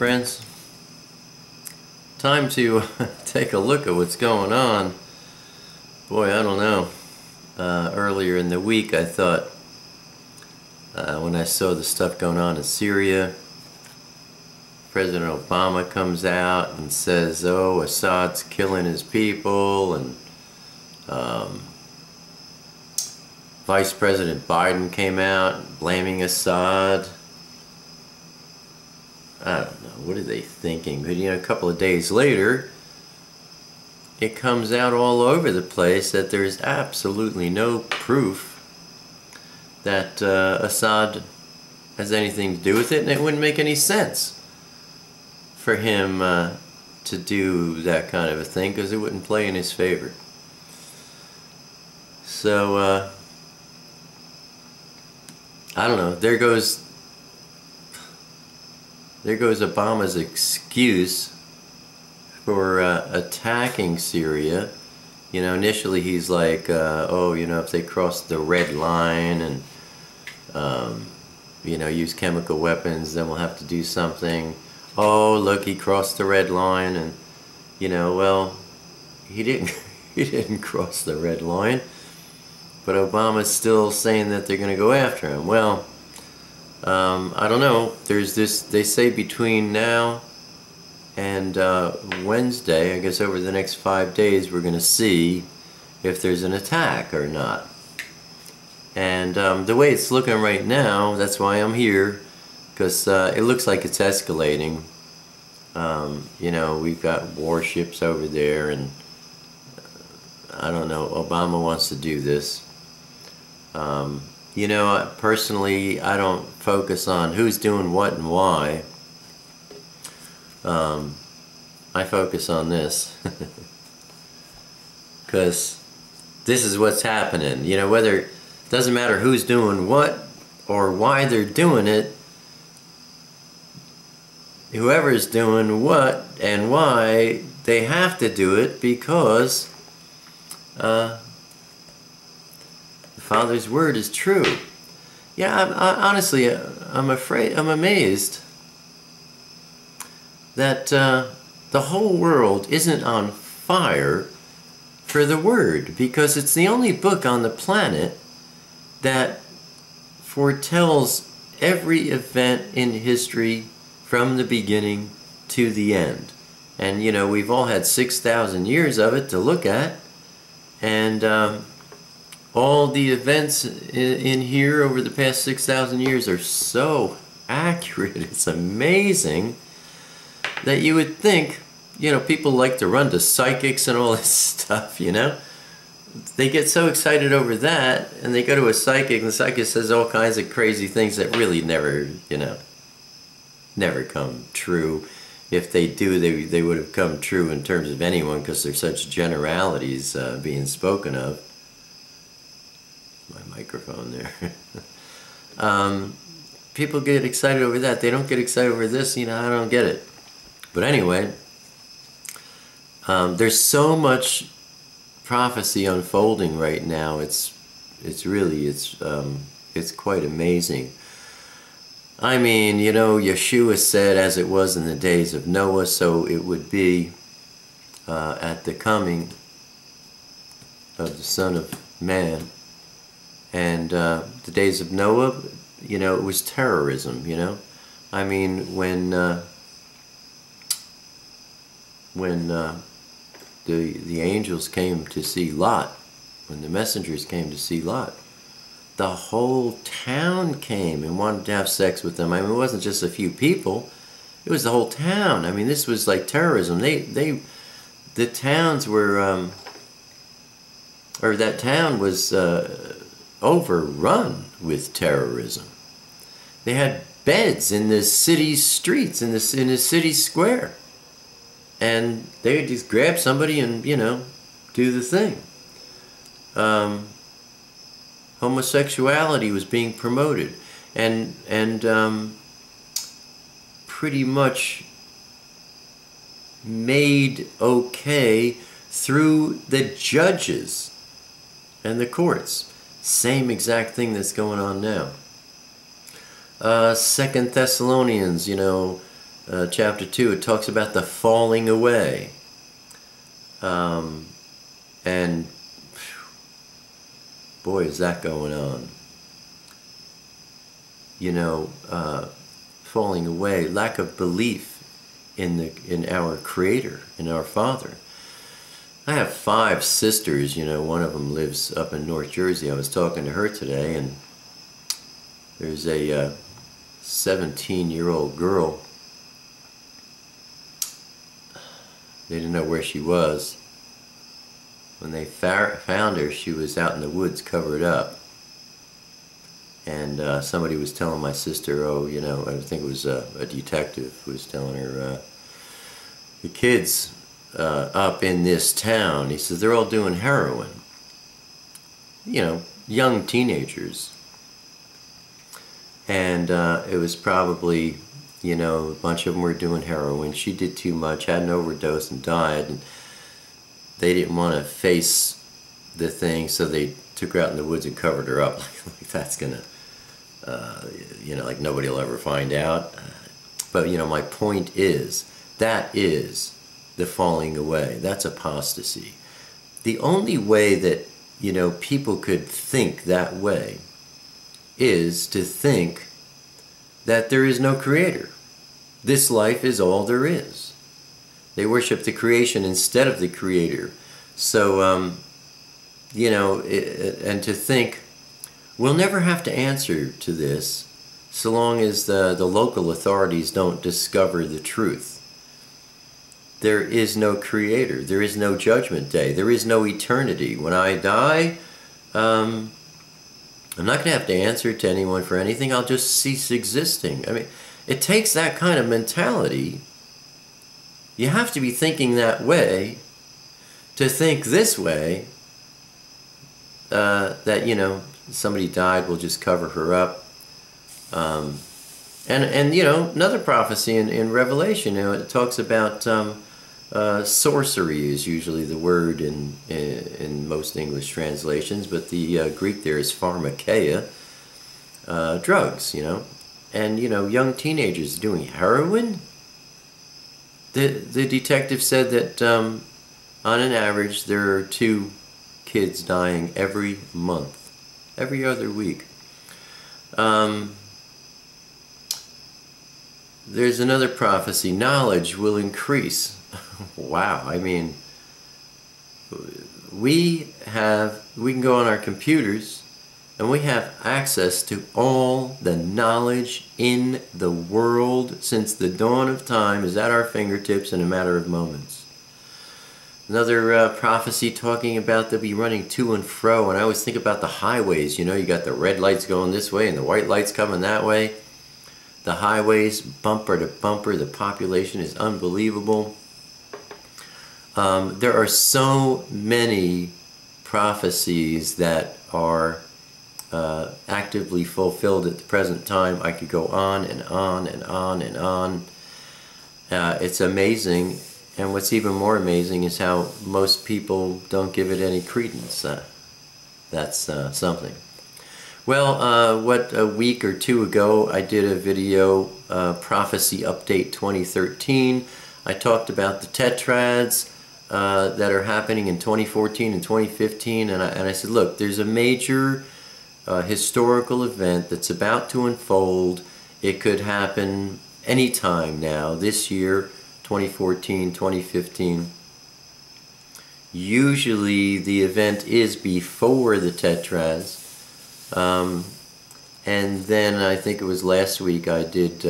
friends. Time to take a look at what's going on. Boy, I don't know. Earlier in the week I thought, when I saw the stuff going on in Syria, President Obama comes out and says, oh, Assad's killing his people, and Vice President Biden came out blaming Assad. I don't know, what are they thinking? But a couple of days later, it comes out all over the place that there's absolutely no proof that Assad has anything to do with it, and it wouldn't make any sense for him to do that kind of a thing, because it wouldn't play in his favor. So, I don't know, there goes Obama's excuse for attacking Syria. Initially he's like, oh, if they cross the red line and, use chemical weapons, then we'll have to do something. Oh, look, he crossed the red line, and, well, he didn't cross the red line, but Obama's still saying that they're going to go after him. Well, I don't know. There's this, they say between now and Wednesday, I guess over the next 5 days, we're going to see if there's an attack or not. And the way it's looking right now, that's why I'm here, because it looks like it's escalating. We've got warships over there, and I don't know, Obama wants to do this. Personally, I don't focus on who's doing what and why. I focus on this. Because this is what's happening. Whether, it doesn't matter who's doing what or why they're doing it, whoever's doing what and why, they have to do it because the Father's word is true. Yeah, honestly, I'm amazed that the whole world isn't on fire for the word, because it's the only book on the planet that foretells every event in history from the beginning to the end. And we've all had 6,000 years of it to look at, and all the events in here over the past 6,000 years are so accurate. It's amazing that you would think, people like to run to psychics and all this stuff, They get so excited over that, and they go to a psychic, and the psychic says all kinds of crazy things that really never, never come true. If they do, they would have come true in terms of anyone, because there's such generalities being spoken of. My microphone there. People get excited over that. They don't get excited over this. I don't get it. But anyway, there's so much prophecy unfolding right now. It's quite amazing. I mean, Yeshua said, as it was in the days of Noah, so it would be at the coming of the Son of Man. And the days of Noah, it was terrorism, I mean, when the angels came to see Lot, when the messengers came to see Lot, the whole town came and wanted to have sex with them. I mean, it wasn't just a few people, it was the whole town. I mean, this was like terrorism. The towns were, or that town was overrun with terrorism. They had beds in the city's streets, in the city square, and they would just grab somebody and do the thing. Homosexuality was being promoted, and pretty much made okay through the judges and the courts. Same exact thing that's going on now. 2 Thessalonians, chapter 2, it talks about the falling away. And boy, is that going on. You know, falling away, lack of belief in our Creator, in our Father. I have 5 sisters, you know, one of them lives up in North Jersey. I was talking to her today, and there's a 17-year-old girl. They didn't know where she was. When they found her, she was out in the woods covered up. And somebody was telling my sister, oh, you know, I think it was a detective who was telling her, the kids up in this town, he says, they're all doing heroin. You know, young teenagers. And it was probably, you know, a bunch of them were doing heroin. She did too much, had an overdose, and died. And they didn't want to face the thing, so they took her out in the woods and covered her up. Like that's gonna, you know, like nobody will ever find out. But, you know, my point is, that is the falling away. That's apostasy. The only way that, you know, people could think that way is to think that there is no Creator. This life is all there is. They worship the creation instead of the Creator. So, you know, and to think, we'll never have to answer to this so long as the local authorities don't discover the truth. There is no Creator. There is no judgment day. There is no eternity. When I die, I'm not going to have to answer to anyone for anything. I'll just cease existing. I mean, it takes that kind of mentality. You have to be thinking that way to think this way, that, you know, somebody died, we'll just cover her up. And you know, another prophecy in Revelation, you know, it talks about sorcery is usually the word in most English translations, but the Greek there is pharmakeia, drugs, you know. And, you know, young teenagers doing heroin. The detective said that on an average there are 2 kids dying every month, every other week. There's another prophecy, knowledge will increase. Wow, I mean, we can go on our computers and we have access to all the knowledge in the world since the dawn of time is at our fingertips in a matter of moments. Another prophecy talking about they'll be running to and fro, and I always think about the highways. You know, you got the red lights going this way and the white lights coming that way. The highways, bumper to bumper, the population is unbelievable. There are so many prophecies that are actively fulfilled at the present time. I could go on and on and on and on. It's amazing. And what's even more amazing is how most people don't give it any credence. That's something. Well, a week or 2 ago, I did a video, Prophecy Update 2013. I talked about the tetrads that are happening in 2014 and 2015, and I said, look, there's a major historical event that's about to unfold. It could happen anytime now, this year, 2014, 2015. Usually the event is before the tetrads. And then I think it was last week I did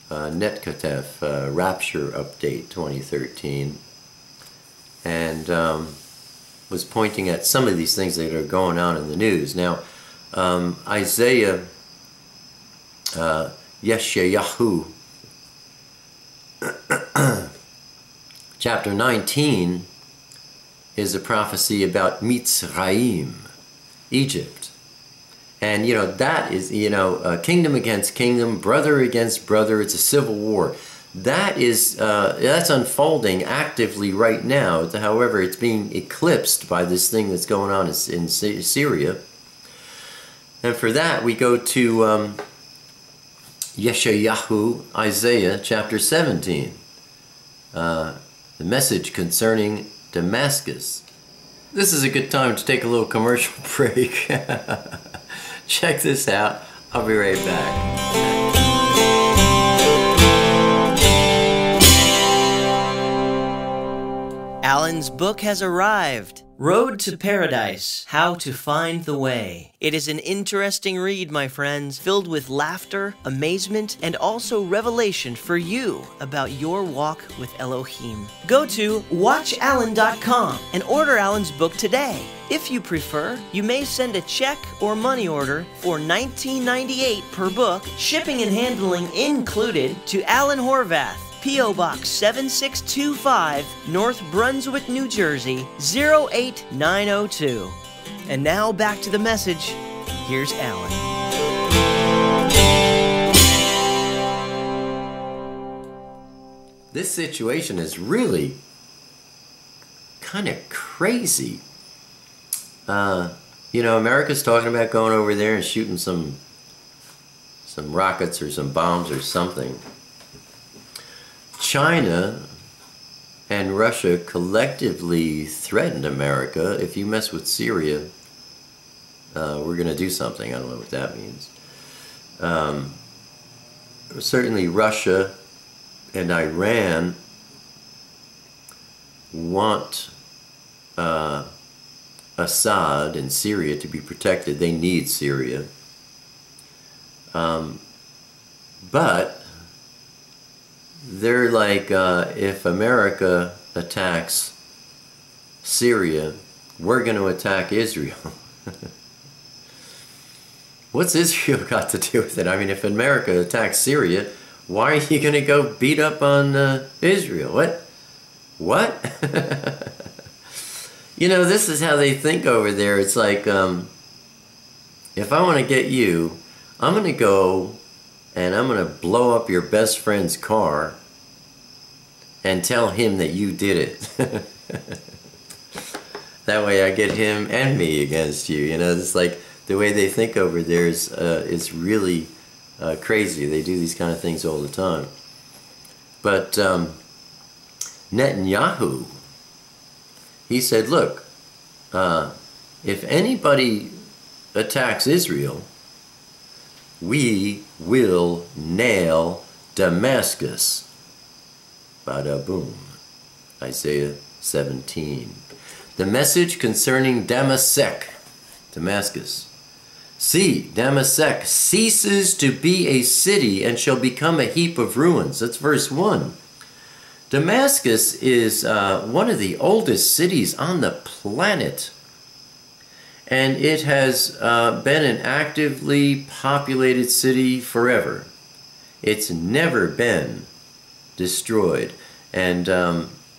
Netkatef, Rapture Update 2013. And was pointing at some of these things that are going on in the news. Now, Isaiah YHWH chapter 19 is a prophecy about Mitzrayim, Egypt. And, you know, that is, you know, kingdom against kingdom, brother against brother. It's a civil war. That is, that's unfolding actively right now. However, it's being eclipsed by this thing that's going on in Syria. And for that, we go to Yeshayahu, Isaiah chapter 17. The message concerning Damascus. This is a good time to take a little commercial break. Check this out. I'll be right back. Alan's book has arrived. Road to Paradise, How to Find the Way. It is an interesting read, my friends, filled with laughter, amazement, and also revelation for you about your walk with Elohim. Go to watchalan.com and order Alan's book today. If you prefer, you may send a check or money order for $19.98 per book, shipping and handling included, to Alan Horvath, P.O. Box 7625, North Brunswick, New Jersey, 08902. And now back to the message. Here's Alan. This situation is really kind of crazy. You know, America's talking about going over there and shooting some rockets or some bombs or something. China and Russia collectively threatened America, if you mess with Syria, we're going to do something. I don't know what that means. Certainly Russia and Iran want Assad and Syria to be protected. They need Syria. But they're like, if America attacks Syria, we're going to attack Israel. What's Israel got to do with it? I mean, if America attacks Syria, why are you going to go beat up on Israel? What? You know, this is how they think over there. It's like, if I want to get you, I'm going to go and I'm going to blow up your best friend's car and tell him that you did it. That way I get him and me against you. You know, it's like the way they think over there is really crazy. They do these kind of things all the time. But Netanyahu, he said, look, if anybody attacks Israel, we will nail Damascus. Bada boom. Isaiah 17. The message concerning Damascus. See, Damascus ceases to be a city and shall become a heap of ruins. That's verse 1. Damascus is one of the oldest cities on the planet. And it has been an actively populated city forever. It's never been destroyed. And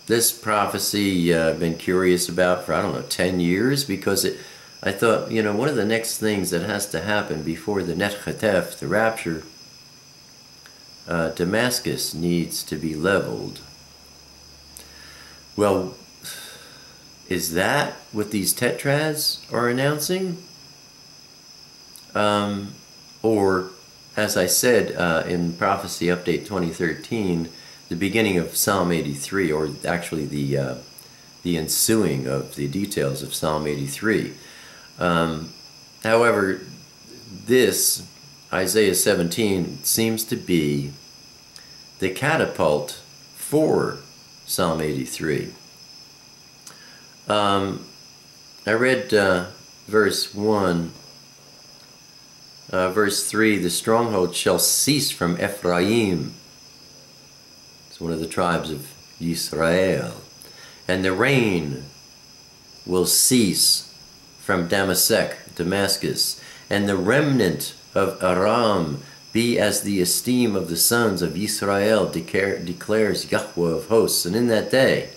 this prophecy I've been curious about for, I don't know, 10 years, because I thought, you know, one of the next things that has to happen before the Netchatef, the rapture, Damascus needs to be leveled. Well, is that what these tetrads are announcing? Or, as I said in Prophecy Update 2013, the beginning of Psalm 83, or actually the ensuing of the details of Psalm 83. However, this, Isaiah 17, seems to be the catapult for Psalm 83. I read verse 1, verse 3, the stronghold shall cease from Ephraim. It's one of the tribes of Israel. And the rain will cease from Damascus, and the remnant of Aram be as the esteem of the sons of Israel, declares Yahweh of hosts. And in that day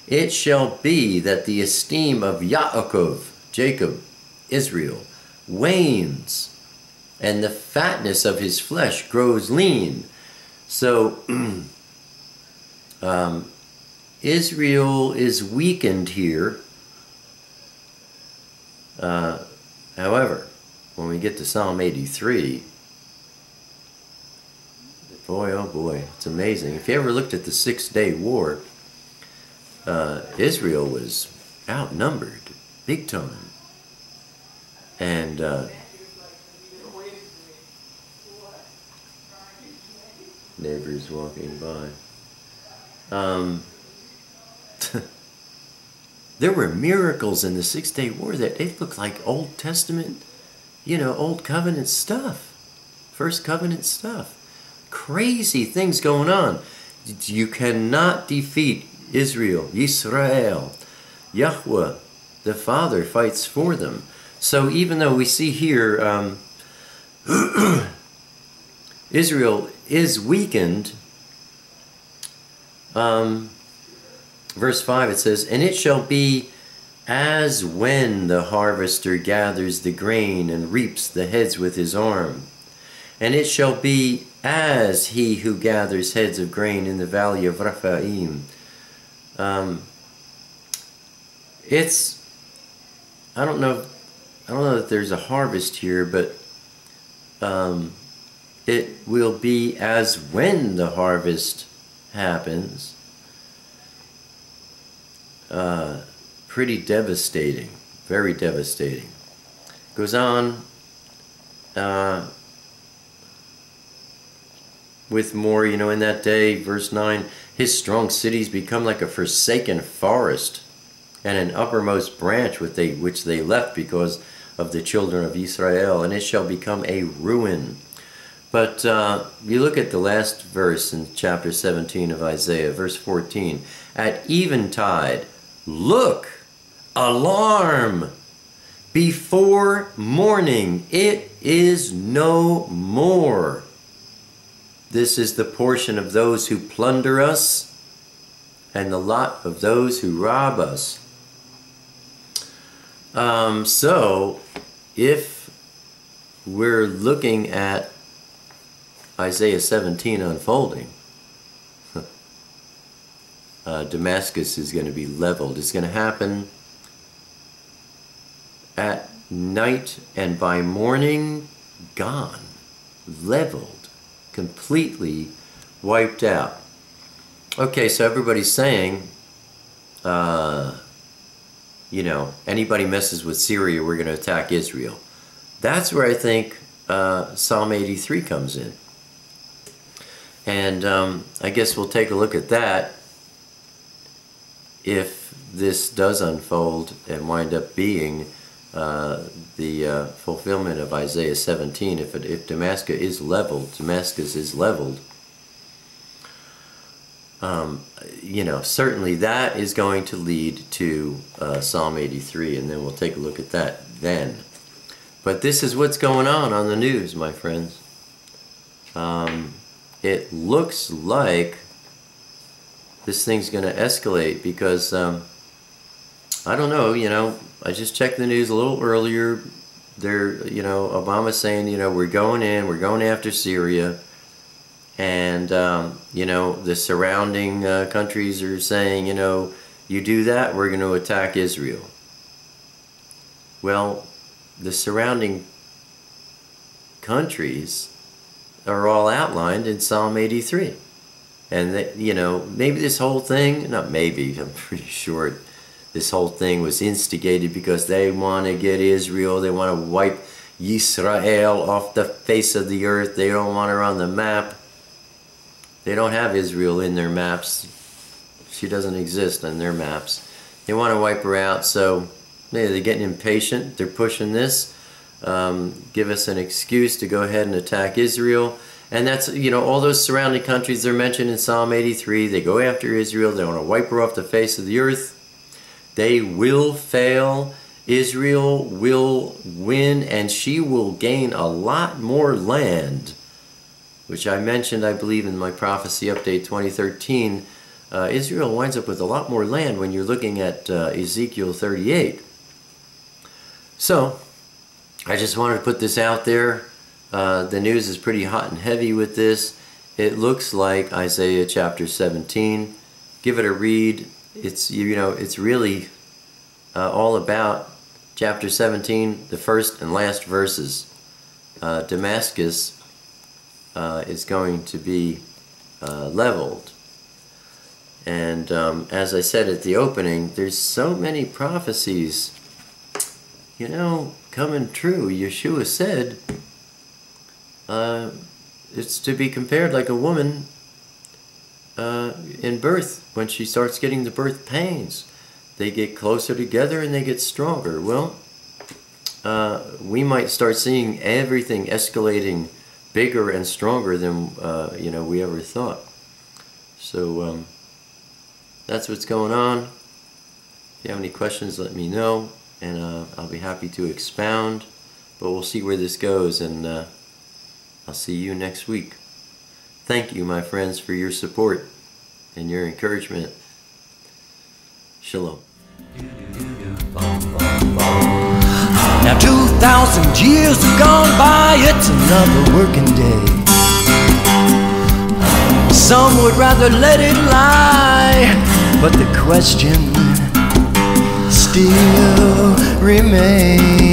it shall be that the esteem of Yaakov, Jacob, Israel, wanes, and the fatness of his flesh grows lean. So Israel is weakened here. However, when we get to Psalm 83, It's amazing. If you ever looked at the 6-Day War, Israel was outnumbered big time. And neighbors walking by. There were miracles in the 6-Day War that it looked like Old Testament, Old Covenant stuff. First Covenant stuff. Crazy things going on. You cannot defeat Israel, Yisrael. Yahweh, the Father, fights for them. So even though we see here Israel is weakened, verse 5 it says, "And it shall be as when the harvester gathers the grain and reaps the heads with his arm. And it shall be as he who gathers heads of grain in the valley of Rephaim." I don't know that there's a harvest here, but it will be as when the harvest happens. Pretty devastating, very devastating. Goes on with more, in that day, verse 9, "His strong cities become like a forsaken forest, and an uppermost branch which they left because of the children of Israel, and it shall become a ruin." But you look at the last verse in chapter 17 of Isaiah, verse 14. "At eventide, look, alarm! Before morning, it is no more. This is the portion of those who plunder us, and the lot of those who rob us." So, if we're looking at Isaiah 17 unfolding, Damascus is going to be leveled. It's going to happen at night, and by morning, gone, leveled, completely wiped out. Okay, so everybody's saying, anybody messes with Syria, we're going to attack Israel. That's where I think Psalm 83 comes in. And I guess we'll take a look at that if this does unfold and wind up being the fulfillment of Isaiah 17. If Damascus is leveled, certainly that is going to lead to Psalm 83, and then we'll take a look at that then. But this is what's going on the news, my friends. It looks like this thing's going to escalate because, I don't know, I just checked the news a little earlier. Obama's saying, we're going after Syria. And, the surrounding countries are saying, you do that, we're going to attack Israel. Well, the surrounding countries are all outlined in Psalm 83. And, maybe this whole thing, not maybe, I'm pretty sure this whole thing was instigated because they want to get Israel, they want to wipe Yisrael off the face of the earth, they don't want her on the map. They don't have Israel in their maps. She doesn't exist on their maps. They want to wipe her out, so maybe they're getting impatient. They're pushing this. Give us an excuse to go ahead and attack Israel. And that's, all those surrounding countries they're mentioned in Psalm 83. They go after Israel. They want to wipe her off the face of the earth. They will fail. Israel will win, and she will gain a lot more land, which I mentioned, I believe, in my Prophecy Update 2013. Israel winds up with a lot more land when you're looking at Ezekiel 38. So, I just wanted to put this out there. The news is pretty hot and heavy with this. It looks like Isaiah chapter 17. Give it a read. It's, it's really all about chapter 17, the first and last verses. Damascus is going to be leveled. And as I said at the opening, there's so many prophecies, you know, coming true. Yeshua said it's to be compared like a woman in birth. When she starts getting the birth pains, they get closer together and they get stronger. Well, we might start seeing everything escalating bigger and stronger than you know, we ever thought. So that's what's going on. If you have any questions, let me know, and I'll be happy to expound. But we'll see where this goes, and I'll see you next week. Thank you, my friends, for your support and your encouragement. Shalom. Now 2,000 years have gone by, it's another working day. Some would rather let it lie, but the question still remains.